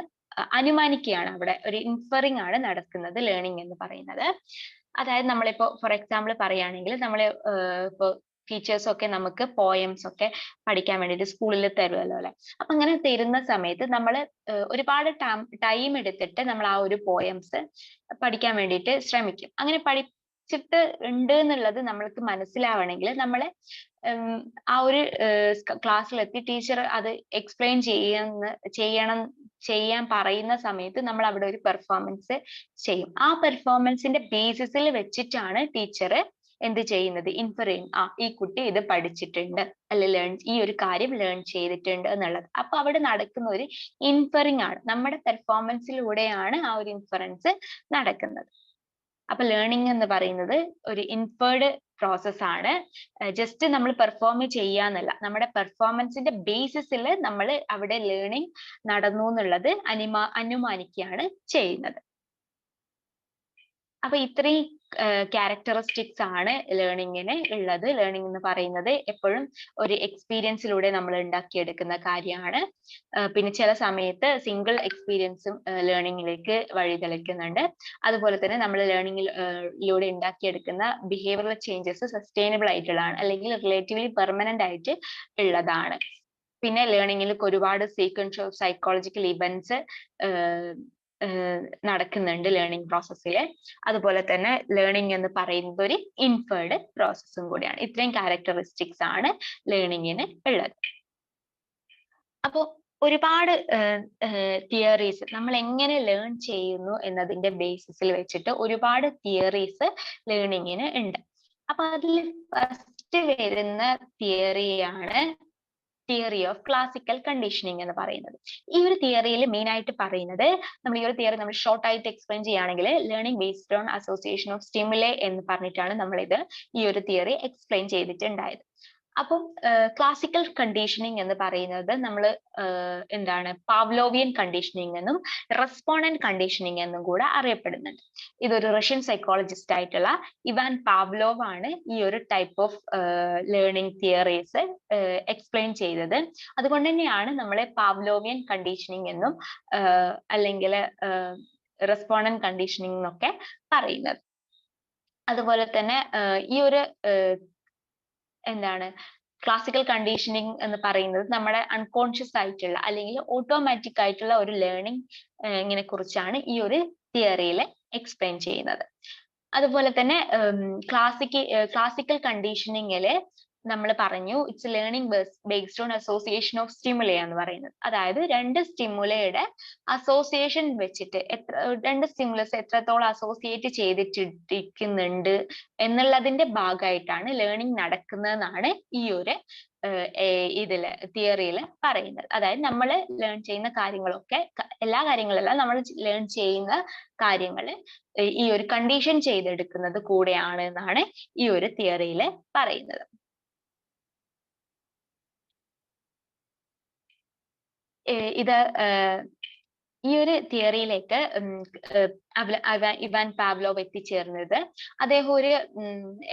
അനുമാനിക്കുകയാണ്. അവിടെ ഒരു ഇൻഫറിങ് ആണ് നടക്കുന്നത് ലേണിംഗ് എന്ന് പറയുന്നത്. അതായത് നമ്മളിപ്പോ ഫോർ എക്സാമ്പിൾ പറയുകയാണെങ്കിൽ ഇപ്പോ ടീച്ചേഴ്സ് ഒക്കെ നമുക്ക് പോയംസ് ഒക്കെ പഠിക്കാൻ വേണ്ടിയിട്ട് സ്കൂളിൽ തരുമല്ലോ അല്ലെ. അപ്പൊ അങ്ങനെ തരുന്ന സമയത്ത് നമ്മൾ ഒരുപാട് ടൈം എടുത്തിട്ട് നമ്മൾ ആ ഒരു പോയംസ് പഠിക്കാൻ വേണ്ടിയിട്ട് ശ്രമിക്കും. അങ്ങനെ പഠിച്ചിട്ട് ഉണ്ട് എന്നുള്ളത് നമ്മൾക്ക് മനസ്സിലാവണമെങ്കിൽ നമ്മളെ ആ ഒരു ക്ലാസ്സിലെത്തി ടീച്ചർ അത് എക്സ്പ്ലെയിൻ ചെയ്യാൻ പറയുന്ന സമയത്ത് നമ്മൾ അവിടെ ഒരു പെർഫോമൻസ് ചെയ്യും. ആ പെർഫോമൻസിന്റെ ബേസിസിൽ വെച്ചിട്ടാണ് ടീച്ചർ എന്ത് ചെയ്യുന്നത്, ഇൻഫറിങ്, ഈ കുട്ടി ഇത് പഠിച്ചിട്ടുണ്ട് അല്ലെ ഈ ഒരു കാര്യം ലേൺ ചെയ്തിട്ടുണ്ട് എന്നുള്ളത്. അപ്പൊ അവിടെ നടക്കുന്ന ഒരു ഇൻഫറിങ് ആണ്, നമ്മുടെ പെർഫോമൻസിലൂടെയാണ് ആ ഒരു ഇൻഫറൻസ് നടക്കുന്നത്. അപ്പൊ ലേണിംഗ് എന്ന് പറയുന്നത് ഒരു ഇൻഫേർഡ് പ്രോസസ് ആണ്. ജസ്റ്റ് നമ്മൾ പെർഫോം ചെയ്യാന്നല്ല, നമ്മുടെ പെർഫോമൻസിന്റെ ബേസിസിൽ നമ്മൾ അവിടെ ലേണിംഗ് നടന്നു എന്നുള്ളത് അനുമാനിക്കുകയാണ് ചെയ്യുന്നത്. അപ്പൊ ഇത്രയും ക്യാരക്ടറിസ്റ്റിക്സ് ആണ് ലേണിങ്ങിന് ഉള്ളത്. ലേണിംഗ് എന്ന് പറയുന്നത് എപ്പോഴും ഒരു എക്സ്പീരിയൻസിലൂടെ നമ്മൾ ഉണ്ടാക്കിയെടുക്കുന്ന കാര്യമാണ്. പിന്നെ ചില സമയത്ത് സിംഗിൾ എക്സ്പീരിയൻസും ലേണിങ്ങിലേക്ക് വഴിതെളിക്കുന്നുണ്ട്. അതുപോലെ തന്നെ നമ്മൾ ലേണിങ്ങിലൂടെ ഉണ്ടാക്കിയെടുക്കുന്ന ബിഹേവിയറൽ ചേഞ്ചസ് സസ്റ്റൈനബിൾ ആയിട്ടുള്ളതാണ്, അല്ലെങ്കിൽ റിലേറ്റീവ്ലി പെർമനന്റ് ആയിട്ട് ഉള്ളതാണ്. പിന്നെ ലേണിങ്ങിൽ ഒരുപാട് സീക്വൻഷ്യൽ സൈക്കോളജിക്കൽ ഇവന്റ്സ് നടക്കുന്നുണ്ട് ലേണിംഗ് പ്രോസസ്സിൽ. അതുപോലെ തന്നെ ലേണിംഗ് എന്ന് പറയുന്നത് ഒരു ഇൻഫേർഡ് പ്രോസസ്സും കൂടിയാണ്. ഇത്രയും ക്യാരക്ടറിസ്റ്റിക്സ് ആണ് ലേണിങ്ങിന് ഉള്ളത്. അപ്പോൾ ഒരുപാട് തിയറീസ് നമ്മൾ എങ്ങനെ ലേൺ ചെയ്യുന്നു എന്നതിന്റെ ബേസിസിൽ വെച്ചിട്ട് ഒരുപാട് തിയറീസ് ലേണിങ്ങിന് ഉണ്ട്. അപ്പൊ അതിൽ ഫസ്റ്റ് വരുന്ന തിയറിയാണ് തിയറി ഓഫ് ക്ലാസിക്കൽ കണ്ടീഷനിങ് എന്ന് പറയുന്നത്. ഈ ഒരു തിയറിയിൽ മെയിൻ ആയിട്ട് പറയുന്നത്, നമ്മൾ ഈ ഒരു തിയറി നമ്മൾ ഷോർട്ട് ആയിട്ട് എക്സ്പ്ലെയിൻ ചെയ്യുകയാണെങ്കിൽ learning based on association of stimuli എന്ന് പറഞ്ഞിട്ടാണ് നമ്മൾ ഈ ഒരു തിയറി എക്സ്പ്ലെയിൻ ചെയ്തിട്ടുണ്ടായത്. അപ്പം ക്ലാസിക്കൽ കണ്ടീഷനിങ് എന്ന് പറയുന്നത് നമ്മൾ എന്താണ് പാവ്ലോവിയൻ കണ്ടീഷനിങ് എന്നും റെസ്പോണ്ടന്റ് കണ്ടീഷനിങ് എന്നും കൂടെ അറിയപ്പെടുന്നുണ്ട്. ഇതൊരു റഷ്യൻ സൈക്കോളജിസ്റ്റ് ആയിട്ടുള്ള ഇവാൻ പാവ്ലോവ് ആണ് ഈ ഒരു type of learning theories explain ചെയ്തത്. അതുകൊണ്ട് തന്നെയാണ് നമ്മളെ പാവ്ലോവിയൻ കണ്ടീഷനിങ് എന്നും അല്ലെങ്കിൽ റെസ്പോണ്ടന്റ് കണ്ടീഷനിങ് എന്നൊക്കെ പറയുന്നത്. അതുപോലെ തന്നെ ഈ ഒരു എന്താണ് ക്ലാസിക്കൽ കണ്ടീഷനിങ് എന്ന് പറയുന്നത് നമ്മുടെ അൺകോൺഷ്യസ് ആയിട്ടുള്ള അല്ലെങ്കിൽ ഓട്ടോമാറ്റിക് ആയിട്ടുള്ള ഒരു ലേണിംഗ് കുറിച്ചാണ് ഈ ഒരു തിയറിയിൽ എക്സ്പ്ലെയിൻ ചെയ്യുന്നത്. അതുപോലെ തന്നെ ക്ലാസിക്കൽ കണ്ടീഷനിങ്ങില് നമ്മൾ പറഞ്ഞു it's learning based on association of stimuli എന്ന് പറയുന്നത്. അതായത് രണ്ട് സ്റ്റിമുലയുടെ അസോസിയേഷൻ വെച്ചിട്ട് രണ്ട് സ്റ്റിമുലസ് എത്രത്തോളം അസോസിയേറ്റ് ചെയ്തിട്ടിരിക്കുന്നുണ്ട് എന്നുള്ളതിന്റെ ഭാഗമായിട്ടാണ് ലേണിംഗ് നടക്കുന്നതെന്നാണ് ഈ ഒരു ഇതില് തിയറിയിൽ പറയുന്നത്. അതായത് നമ്മൾ ലേൺ ചെയ്യുന്ന കാര്യങ്ങളൊക്കെ, എല്ലാ കാര്യങ്ങളല്ല, നമ്മൾ ലേൺ ചെയ്യുന്ന കാര്യങ്ങൾ ഈ ഒരു കണ്ടീഷൻ ചെയ്തെടുക്കുന്നത് കൂടെയാണ് എന്നാണ് ഈ ഒരു തിയറിയിൽ പറയുന്നത്. ഇത് ഈ ഒരു തിയറിയിലേക്ക് ഇവാൻ പാവ്ലോവ് എത്തിച്ചേർന്നത്, അദ്ദേഹം ഒരു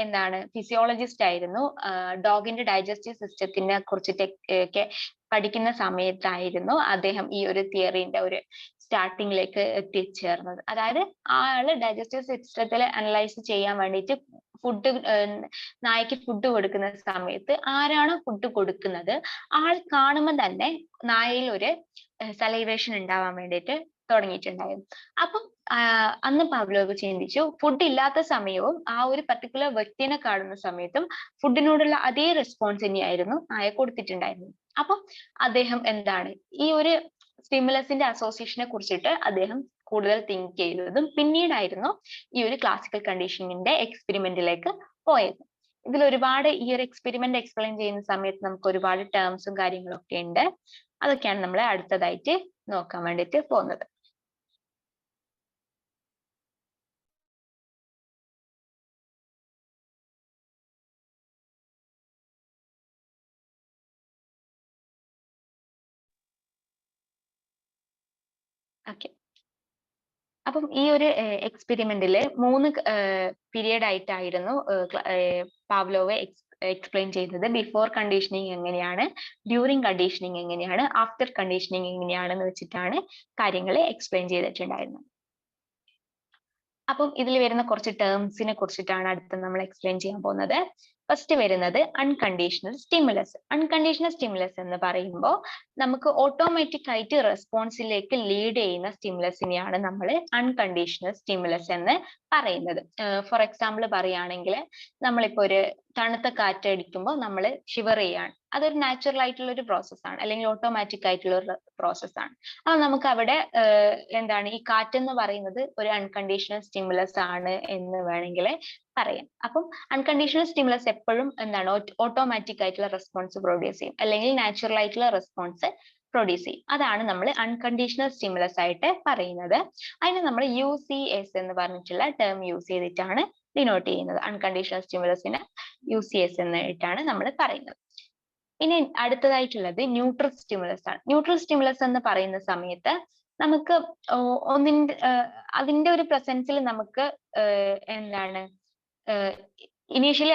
എന്താണ് ഫിസിയോളജിസ്റ്റ് ആയിരുന്നു. ഡോഗിന്റെ ഡൈജസ്റ്റീവ് സിസ്റ്റത്തിനെ കുറിച്ചിട്ടൊക്കെ പഠിക്കുന്ന സമയത്തായിരുന്നു അദ്ദേഹം ഈ ഒരു തിയറിന്റെ ഒരു സ്റ്റാർട്ടിങ്ങിലേക്ക് എത്തിച്ചേർന്നത്. അതായത് ആള് ഡൈജസ്റ്റീവ് സിസ്റ്റത്തിൽ അനലൈസ് ചെയ്യാൻ വേണ്ടിയിട്ട് നായക്ക് ഫുഡ് കൊടുക്കുന്ന സമയത്ത് ആരാണോ ഫുഡ് കൊടുക്കുന്നത് ആൾ കാണുമ്പോൾ തന്നെ നായയിൽ ഒരു സലൈവേഷൻ ഉണ്ടാവാൻ വേണ്ടിയിട്ട് തുടങ്ങിയിട്ടുണ്ടായിരുന്നു. അപ്പം അന്ന് പാവ്ലോവ് ചിന്തിച്ചു, ഫുഡ് ഇല്ലാത്ത സമയവും ആ ഒരു പർട്ടിക്കുലർ വ്യക്തിനെ കാണുന്ന സമയത്തും ഫുഡിനോടുള്ള അതേ റെസ്പോൺസ് തന്നെയായിരുന്നു നായ കൊടുത്തിട്ടുണ്ടായിരുന്നത്. അപ്പം അദ്ദേഹം എന്താണ് ഈ ഒരു സ്റ്റിമുലസിന്റെ അസോസിയേഷനെ കുറിച്ചിട്ട് അദ്ദേഹം കൂടുതൽ തിങ്ക് ചെയ്തതും പിന്നീടായിരുന്നു ഈ ഒരു ക്ലാസിക്കൽ കണ്ടീഷനിങ്ങിന്റെ എക്സ്പെരിമെന്റിലേക്ക് പോയത്. ഇതിൽ ഒരുപാട് ഈ ഒരു എക്സ്പെരിമെന്റ് എക്സ്പ്ലെയിൻ ചെയ്യുന്ന സമയത്ത് നമുക്ക് ഒരുപാട് ടേംസും കാര്യങ്ങളൊക്കെ ഉണ്ട്. അതൊക്കെയാണ് നമ്മൾ അടുത്തതായിട്ട് നോക്കാൻ വേണ്ടിയിട്ട് പോകുന്നത്. ഓക്കെ, അപ്പം ഈ ഒരു എക്സ്പെരിമെന്റില് 3 പീരിയഡ് ആയിട്ടായിരുന്നു പാവ്ലോവ് എക്സ്പ്ലെയിൻ ചെയ്തത്. ബിഫോർ കണ്ടീഷനിങ് എങ്ങനെയാണ്, ഡ്യൂറിങ് കണ്ടീഷനിങ് എങ്ങനെയാണ്, ആഫ്റ്റർ കണ്ടീഷനിങ് എങ്ങനെയാണെന്ന് വെച്ചിട്ടാണ് കാര്യങ്ങൾ എക്സ്പ്ലെയിൻ ചെയ്തിട്ടുണ്ടായിരുന്നത്. അപ്പം ഇതിൽ വരുന്ന കുറച്ച് ടേംസിനെ കുറിച്ചിട്ടാണ് അടുത്ത നമ്മൾ എക്സ്പ്ലെയിൻ ചെയ്യാൻ പോകുന്നത്. ഫസ്റ്റ് വരുന്നത് അൺകണ്ടീഷണൽ സ്റ്റിമുലസ്. അൺകണ്ടീഷണൽ സ്റ്റിമുലസ് എന്ന് പറയുമ്പോൾ നമുക്ക് ഓട്ടോമാറ്റിക് ആയിട്ട് റെസ്പോൺസിലേക്ക് ലീഡ് ചെയ്യുന്ന സ്റ്റിമുലസിനെയാണ് നമ്മൾ അൺകണ്ടീഷണൽ സ്റ്റിമുലസ് എന്ന് പറയുന്നത്. ഫോർ എക്സാമ്പിൾ പറയുകയാണെങ്കിൽ നമ്മളിപ്പോ ഒരു തണുത്ത കാറ്റ് അടിക്കുമ്പോൾ നമ്മൾ ഷിവർ ചെയ്യാണ്. അതൊരു നാച്ചുറൽ ആയിട്ടുള്ള ഒരു പ്രോസസ്സാണ്, അല്ലെങ്കിൽ ഓട്ടോമാറ്റിക് ആയിട്ടുള്ള ഒരു പ്രോസസ്സാണ്. അപ്പൊ നമുക്ക് അവിടെ എന്താണ് ഈ കാറ്റ് എന്ന് പറയുന്നത് ഒരു അൺകണ്ടീഷണൽ സ്റ്റിമുലസ് ആണ് എന്ന് വേണമെങ്കിൽ പറയാം. അപ്പം അൺകണ്ടീഷണൽ സ്റ്റിമുലസ് എപ്പോഴും എന്താണ് ഓട്ടോമാറ്റിക് ആയിട്ടുള്ള റെസ്പോൺസ് പ്രൊഡ്യൂസ് ചെയ്യും, അല്ലെങ്കിൽ നാച്ചുറൽ ആയിട്ടുള്ള റെസ്പോൺസ് പ്രൊഡ്യൂസ് ചെയ്യും. അതാണ് നമ്മൾ അൺകണ്ടീഷണൽ സ്റ്റിമുലസ് ആയിട്ട് പറയുന്നത്. അതിന് നമ്മൾ UCS എന്ന് പറഞ്ഞിട്ടുള്ള ടേം യൂസ് ചെയ്തിട്ടാണ് ഡിനോട്ട് ചെയ്യുന്നത്. അൺകണ്ടീഷണൽ സ്റ്റിമുലസിന് UCS എന്നായിട്ടാണ് നമ്മൾ പറയുന്നത്. ഇനി അടുത്തതായിട്ടുള്ളത് ന്യൂട്രൽ സ്റ്റിമുലസ് ആണ്. ന്യൂട്രൽ സ്റ്റിമുലസ് എന്ന് പറയുന്ന സമയത്ത് നമുക്ക് അതിന്റെ ഒരു പ്രസൻസിൽ നമുക്ക് എന്താണ് ഇനീഷ്യലി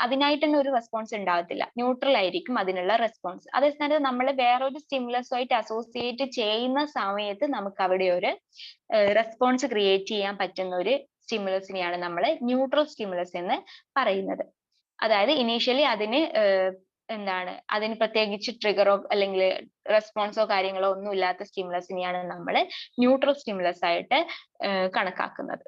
അതിനായിട്ട് തന്നെ ഒരു റെസ്പോൺസ് ഉണ്ടാവത്തില്ല, ന്യൂട്രൽ ആയിരിക്കും അതിനുള്ള റെസ്പോൺസ്. അതേസമയത്ത് നമ്മൾ വേറൊരു സ്റ്റിമുലസുമായിട്ട് അസോസിയേറ്റ് ചെയ്യുന്ന സമയത്ത് നമുക്ക് അവിടെ ഒരു റെസ്പോൺസ് ക്രിയേറ്റ് ചെയ്യാൻ പറ്റുന്ന ഒരു സ്റ്റിമുലസിനെയാണ് നമ്മൾ ന്യൂട്രൽ സ്റ്റിമുലസ് എന്ന് പറയുന്നത്. അതായത് ഇനീഷ്യലി അതിന് പ്രത്യേകിച്ച് ട്രിഗറോ അല്ലെങ്കിൽ റെസ്പോൺസോ കാര്യങ്ങളോ ഒന്നും ഇല്ലാത്ത സ്റ്റിമുലസിനെയാണ് നമ്മൾ ന്യൂട്രൽ സ്റ്റിമുലസ് ആയിട്ട് കണക്കാക്കുന്നത്.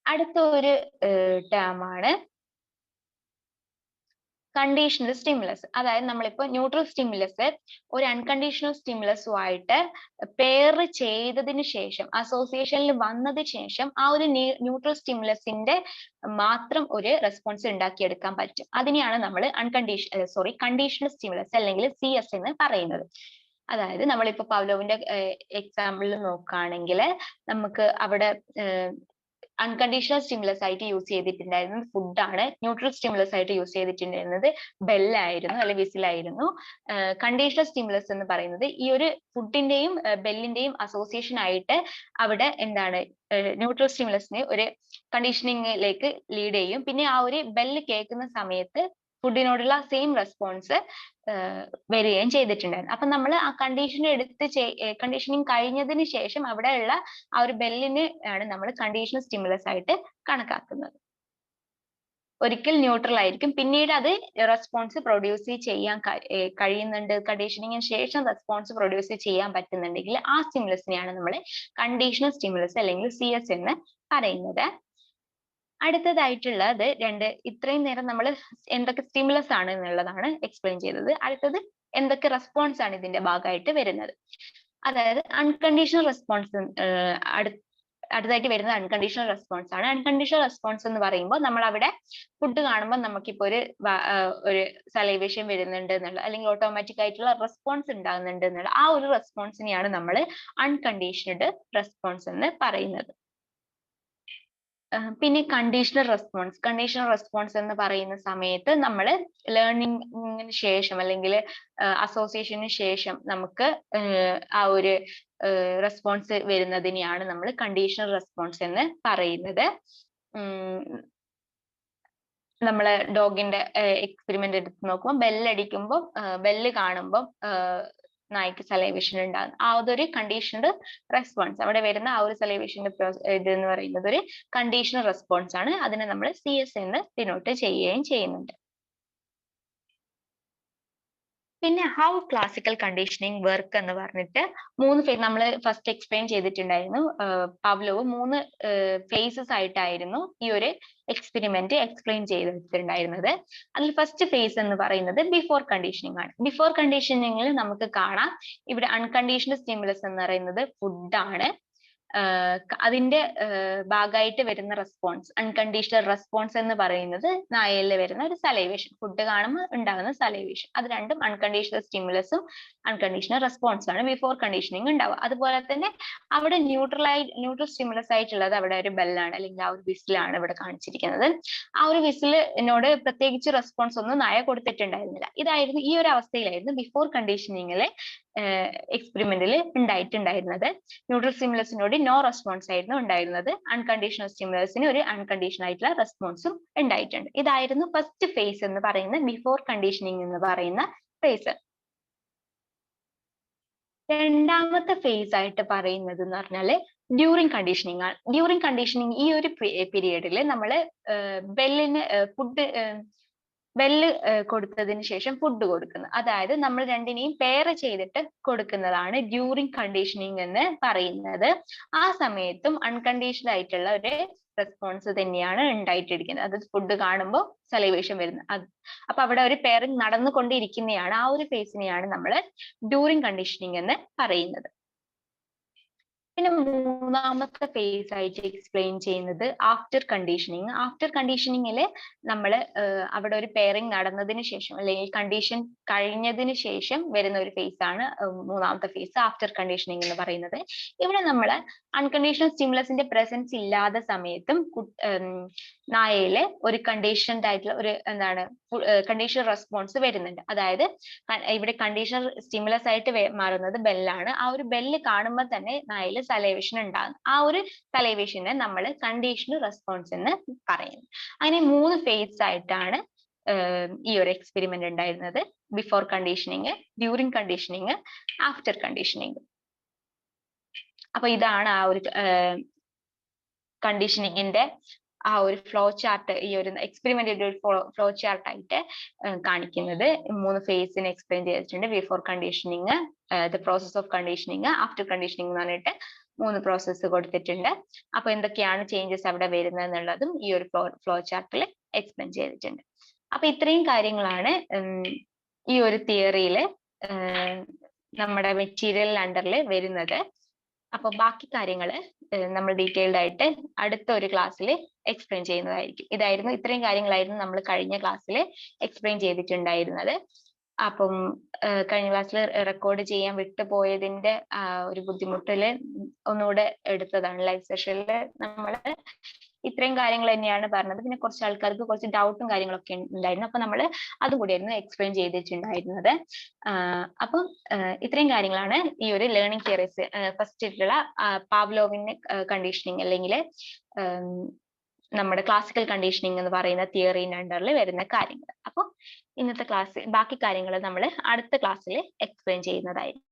അടുത്ത ഒരു ടേം ആണ് കണ്ടീഷണൽ സ്റ്റിമുലസ്. അതായത് നമ്മളിപ്പോ ന്യൂട്രൽ സ്റ്റിമുലസ് ഒരു അൺകണ്ടീഷണൽ സ്റ്റിമുലസുമായിട്ട് പെയർ ചെയ്തതിന് ശേഷം, അസോസിയേഷനിൽ വന്നതിന് ശേഷം ആ ഒരു ന്യൂട്രൽ സ്റ്റിമുലസിന്റെ മാത്രം ഒരു റെസ്പോൺസ് ഉണ്ടാക്കിയെടുക്കാൻ പറ്റും. അതിനെയാണ് നമ്മൾ കണ്ടീഷണൽ സ്റ്റിമുലസ് അല്ലെങ്കിൽ CS എന്ന് പറയുന്നത്. അതായത് നമ്മളിപ്പോ പവ്ലോവിന്റെ എക്സാമ്പിളിൽ നോക്കുകയാണെങ്കിൽ നമുക്ക് അവിടെ അൺകണ്ടീഷണൽ സ്റ്റിമുലസ് ആയിട്ട് യൂസ് ചെയ്തിട്ടുണ്ടായിരുന്നത് ഫുഡാണ്. ന്യൂട്രൽ സ്റ്റിമുലസ് ആയിട്ട് യൂസ് ചെയ്തിട്ടുണ്ടായിരുന്നത് ബെല്ലായിരുന്നു അല്ലെങ്കിൽ വിസിലായിരുന്നു. കണ്ടീഷണൽ സ്റ്റിമുലസ് എന്ന് പറയുന്നത് ഈ ഒരു ഫുഡിന്റെയും ബെല്ലിന്റെയും അസോസിയേഷൻ ആയിട്ട് അവിടെ ന്യൂട്രൽ സ്റ്റിമുലസിനെ ഒരു കണ്ടീഷനിങ്ങിലേക്ക് ലീഡ് ചെയ്യും. പിന്നെ ആ ഒരു ബെല്ല് കേൾക്കുന്ന സമയത്ത് ഫുഡിനോടുള്ള സെയിം റെസ്പോൺസ് വരികയും ചെയ്തിട്ടുണ്ടായിരുന്നു. അപ്പൊ നമ്മൾ ആ കണ്ടീഷനിങ് കഴിഞ്ഞതിന് ശേഷം അവിടെയുള്ള ആ ഒരു ബെല്ലിന് ആണ് നമ്മൾ കണ്ടീഷണൽ സ്റ്റിമുലസ് ആയിട്ട് കണക്കാക്കുന്നത്. ഒരിക്കൽ ന്യൂട്രൽ ആയിരിക്കും, പിന്നീട് അത് റെസ്പോൺസ് പ്രൊഡ്യൂസ് ചെയ്യാൻ കഴിയുന്നുണ്ട്, കണ്ടീഷനിങ്ങിന് ശേഷം റെസ്പോൺസ് പ്രൊഡ്യൂസ് ചെയ്യാൻ പറ്റുന്നുണ്ടെങ്കിൽ ആ സ്റ്റിമുലസിനെയാണ് നമ്മൾ കണ്ടീഷണൽ സ്റ്റിമുലസ് അല്ലെങ്കിൽ CS എന്ന് പറയുന്നത്. അടുത്തതായിട്ടുള്ളത് ഇത്രയും നേരം നമ്മൾ എന്തൊക്കെ സ്റ്റിമുലസ് ആണ് എന്നുള്ളതാണ് എക്സ്പ്ലെയിൻ ചെയ്തത്. അടുത്തത് എന്തൊക്കെ റെസ്പോൺസ് ആണ് ഇതിന്റെ ഭാഗമായിട്ട് വരുന്നത്. അതായത് അൺകണ്ടീഷണൽ റെസ്പോൺസ് അടുത്തായിട്ട് വരുന്നത് അൺകണ്ടീഷണൽ റെസ്പോൺസ് ആണ്. അൺകണ്ടീഷണൽ റെസ്പോൺസ് എന്ന് പറയുമ്പോൾ നമ്മൾ അവിടെ ഫുഡ് കാണുമ്പോൾ നമുക്കിപ്പോ ഒരു സലൈവേഷൻ വരുന്നുണ്ട് എന്നുള്ള, അല്ലെങ്കിൽ ഓട്ടോമാറ്റിക് ആയിട്ടുള്ള റെസ്പോൺസ് ഉണ്ടാകുന്നുണ്ട് എന്നുള്ള ആ ഒരു റെസ്പോൺസിനെയാണ് നമ്മൾ അൺകണ്ടീഷണഡ് റെസ്പോൺസ് എന്ന് പറയുന്നത്. പിന്നെ കണ്ടീഷണൽ റെസ്പോൺസ് എന്ന് പറയുന്ന സമയത്ത് നമ്മൾ ലേണിംഗിന് ശേഷം അല്ലെങ്കിൽ അസോസിയേഷന് ശേഷം നമുക്ക് ആ ഒരു റെസ്പോൺസ് വരുന്നതിനെയാണ് നമ്മൾ കണ്ടീഷണൽ റെസ്പോൺസ് എന്ന് പറയുന്നത്. നമ്മള് ഡോഗിന്റെ എക്സ്പെരിമെന്റ് എടുത്ത് നോക്കുമ്പോൾ ബെല്ലടിക്കുമ്പോൾ ബെല്ല് കാണുമ്പോൾ നായ്ക്ക് സലൈവേഷൻ ഉണ്ടാകും. ആ അതൊരു കണ്ടീഷണൽ റെസ്പോൺസ്. അവിടെ വരുന്ന ആ ഒരു സലൈവേഷന്റെ ഇത് എന്ന് പറയുന്നത് ഒരു കണ്ടീഷണൽ റെസ്പോൺസ് ആണ്. അതിനെ നമ്മൾ CS എന്ന് ഡിനോട്ട് ചെയ്യുകയും ചെയ്യുന്നുണ്ട്. പിന്നെ ഹൗ ക്ലാസിക്കൽ കണ്ടീഷനിങ് വർക്ക് എന്ന് പറഞ്ഞിട്ട് 3 ഫേസ് നമ്മൾ ഫസ്റ്റ് എക്സ്പ്ലെയിൻ ചെയ്തിട്ടുണ്ടായിരുന്നു. പവ്ലോവ് 3 ഫേസസ് ആയിട്ടായിരുന്നു ഈ ഒരു എക്സ്പെരിമെന്റ് എക്സ്പ്ലെയിൻ ചെയ്തിട്ടുണ്ടായിരുന്നത്. അതിൽ ഫസ്റ്റ് ഫേസ് എന്ന് പറയുന്നത് ബിഫോർ കണ്ടീഷനിങ് ആണ്. ബിഫോർ കണ്ടീഷനിങ്ങിൽ നമുക്ക് കാണാം ഇവിടെ അൺകണ്ടീഷണൽ സ്റ്റിമുലസ് എന്ന് പറയുന്നത് ഫുഡാണ്. അതിന്റെ ഭാഗമായിട്ട് വരുന്ന റെസ്പോൺസ് അൺകണ്ടീഷണൽ റെസ്പോൺസ് എന്ന് പറയുന്നത് നായയിൽ വരുന്ന ഒരു സലൈവേഷൻ, ഫുഡ് കാണുമ്പോൾ ഉണ്ടാകുന്ന സലൈവേഷൻ. അത് രണ്ടും അൺകണ്ടീഷണൽ സ്റ്റിമുലസും അൺകണ്ടീഷണൽ റെസ്പോൺസും ആണ് ബിഫോർ കണ്ടീഷനിങ് ഉണ്ടാവുക. അതുപോലെ തന്നെ അവിടെ ന്യൂട്രൽ സ്റ്റിമുലസ് ആയിട്ടുള്ളത് അവിടെ ഒരു ബെല്ലാണ് അല്ലെങ്കിൽ ആ ഒരു വിസിലാണ് ഇവിടെ കാണിച്ചിരിക്കുന്നത്. ആ ഒരു വിസിലിനോട് പ്രത്യേകിച്ച് റെസ്പോൺസ് ഒന്നും നായ കൊടുത്തിട്ടുണ്ടായിരുന്നില്ല. ഈ ഒരു അവസ്ഥയിലായിരുന്നു ബിഫോർ കണ്ടീഷനിങ്ങിലെ എക്സ്പെരിമെന്റിൽ ഉണ്ടായിട്ടുണ്ടായിരുന്നത്. ന്യൂട്രൽ സ്റ്റിമുലസിനോട് നോ റെസ്പോൺസ് ആയിരുന്നു ഉണ്ടായിരുന്നത്. അൺകണ്ടീഷണൽ സ്റ്റിമുലസിന് ഒരു അൺകണ്ടീഷണൽ ആയിട്ടുള്ള റെസ്പോൺസും ഉണ്ടായിട്ടുണ്ട്. ഇതായിരുന്നു ഫസ്റ്റ് ഫേസ് എന്ന് പറയുന്ന ബിഫോർ കണ്ടീഷനിങ് എന്ന് പറയുന്ന ഫേസ്. രണ്ടാമത്തെ ഫേസ് ആയിട്ട് പറയുന്നത് എന്ന് പറഞ്ഞാല് ഡ്യൂറിങ് കണ്ടീഷനിങ് ആണ്. ഡ്യൂറിങ് കണ്ടീഷനിങ് ഈ ഒരു പീരിയഡിൽ നമ്മൾ ബെല്ല് കൊടുത്തതിന് ശേഷം ഫുഡ് കൊടുക്കുന്നത്, അതായത് നമ്മൾ രണ്ടിനെയും പെയർ ചെയ്തിട്ട് കൊടുക്കുന്നതാണ് ഡ്യൂറിങ് കണ്ടീഷനിങ് എന്ന് പറയുന്നത്. ആ സമയത്തും അൺകണ്ടീഷണൽ ആയിട്ടുള്ള ഒരു റെസ്പോൺസ് തന്നെയാണ് ഉണ്ടായിട്ടിരിക്കുന്നത്. അത് ഫുഡ് കാണുമ്പോൾ സലൈവേഷൻ വരുന്നത്. അപ്പൊ അവിടെ ഒരു പെയറിംഗ് നടന്നുകൊണ്ടിരിക്കുന്നതാണ്. ആ ഒരു ഫേസിനെയാണ് നമ്മൾ ഡ്യൂറിങ് കണ്ടീഷനിങ് എന്ന് പറയുന്നത്. പിന്നെ മൂന്നാമത്തെ ഫേസ് ആയിട്ട് എക്സ്പ്ലെയിൻ ചെയ്യുന്നത് ആഫ്റ്റർ കണ്ടീഷനിങ്. ആഫ്റ്റർ കണ്ടീഷനിങ്ങിൽ നമ്മൾ അവിടെ ഒരു പെയറിംഗ് നടന്നതിന് ശേഷം അല്ലെങ്കിൽ കണ്ടീഷൻ കഴിഞ്ഞതിന് ശേഷം വരുന്ന ഒരു ഫേസ് ആണ് മൂന്നാമത്തെ ഫേസ് ആഫ്റ്റർ കണ്ടീഷനിങ് എന്ന് പറയുന്നത്. ഇവിടെ നമ്മൾ അൺകണ്ടീഷണൽ സ്റ്റിമുലസിന്റെ പ്രസൻസ് ഇല്ലാത്ത സമയത്തും നായയില് ഒരു കണ്ടീഷൻഡ് ആയിട്ടുള്ള ഒരു കണ്ടീഷണൽ റെസ്പോൺസ് വരുന്നുണ്ട്. അതായത് ഇവിടെ കണ്ടീഷണൽ സ്റ്റിമുലസ് ആയിട്ട് മാറുന്നത് ബെല്ലാണ്. ആ ഒരു ബെല്ല് കാണുമ്പോൾ തന്നെ നായയിൽ സലൈവേഷൻ ഉണ്ടാകും. ആ ഒരു സലൈവേഷനെ നമ്മൾ കണ്ടീഷണൽ റെസ്പോൺസ് എന്ന് പറയുന്നു. അങ്ങനെ 3 ഫേസ് ആയിട്ടാണ് ഈ ഒരു എക്സ്പെരിമെന്റ് ഉണ്ടായിരുന്നത്. Before conditioning, during conditioning, after conditioning. അപ്പൊ ഇതാണ് ആ ഒരു കണ്ടീഷനിങ്ങിന്റെ ആ ഒരു ഫ്ലോ ചാർട്ട്, ഈ ഒരു എക്സ്പെരിമെന്റിന്റെ ഒരു ഫ്ലോ ചാർട്ട് ആയിട്ട് കാണിക്കുന്നത്. 3 ഫേസിനെ എക്സ്പ്ലെയിൻ ചെയ്തിട്ടുണ്ട്. Before conditioning, the process of conditioning, after conditioning എന്ന് പറഞ്ഞിട്ട് 3 പ്രോസസ്സ് കൊടുത്തിട്ടുണ്ട്. അപ്പൊ എന്തൊക്കെയാണ് ചേഞ്ചസ് അവിടെ വരുന്നത് എന്നുള്ളതും ഈ ഒരു ഫ്ലോ ചാർട്ടിൽ എക്സ്പ്ലെയിൻ ചെയ്തിട്ടുണ്ട്. അപ്പൊ ഇത്രയും കാര്യങ്ങളാണ് ഈ ഒരു തിയറിയില് നമ്മുടെ മെറ്റീരിയൽ അണ്ടറിൽ വരുന്നത്. അപ്പൊ ബാക്കി കാര്യങ്ങൾ നമ്മൾ ഡീറ്റെയിൽഡ് ആയിട്ട് അടുത്ത ഒരു ക്ലാസ്സിൽ എക്സ്പ്ലെയിൻ ചെയ്യുന്നതായിരിക്കും. ഇത്രയും കാര്യങ്ങളായിരുന്നു നമ്മൾ കഴിഞ്ഞ ക്ലാസ്സിൽ എക്സ്പ്ലെയിൻ ചെയ്തിട്ടുണ്ടായിരുന്നത്. അപ്പം കഴിഞ്ഞ ക്ലാസ്സിൽ റെക്കോർഡ് ചെയ്യാൻ വിട്ടുപോയതിന്റെ ഒരു ബുദ്ധിമുട്ടില് ഒന്നുകൂടെ എടുത്തതാണ്. ലൈവ് സെഷനിൽ നമ്മൾ ഇത്രയും കാര്യങ്ങൾ തന്നെയാണ് പറഞ്ഞത്. പിന്നെ കുറച്ച് ആൾക്കാർക്ക് കുറച്ച് ഡൗട്ടും കാര്യങ്ങളൊക്കെ ഉണ്ടായിരുന്നു. അപ്പൊ നമ്മൾ അതും കൂടിയായിരുന്നു എക്സ്പ്ലെയിൻ ചെയ്തിട്ടുണ്ടായിരുന്നത്. അപ്പം ഇത്രയും കാര്യങ്ങളാണ് ഈ ഒരു ലേണിംഗ് തിയറീസ് ഫസ്റ്റ് ഉള്ള പാവ്ലോവിന്റെ കണ്ടീഷനിങ് അല്ലെങ്കിൽ നമ്മുടെ ക്ലാസിക്കൽ കണ്ടീഷനിങ് എന്ന് പറയുന്ന തിയറിന്റെ അണ്ടറിൽ വരുന്ന കാര്യങ്ങൾ. അപ്പോൾ ഇന്നത്തെ ക്ലാസ് ബാക്കി കാര്യങ്ങൾ നമ്മൾ അടുത്ത ക്ലാസ്സിൽ എക്സ്പ്ലെയിൻ ചെയ്യുന്നതായിരിക്കും.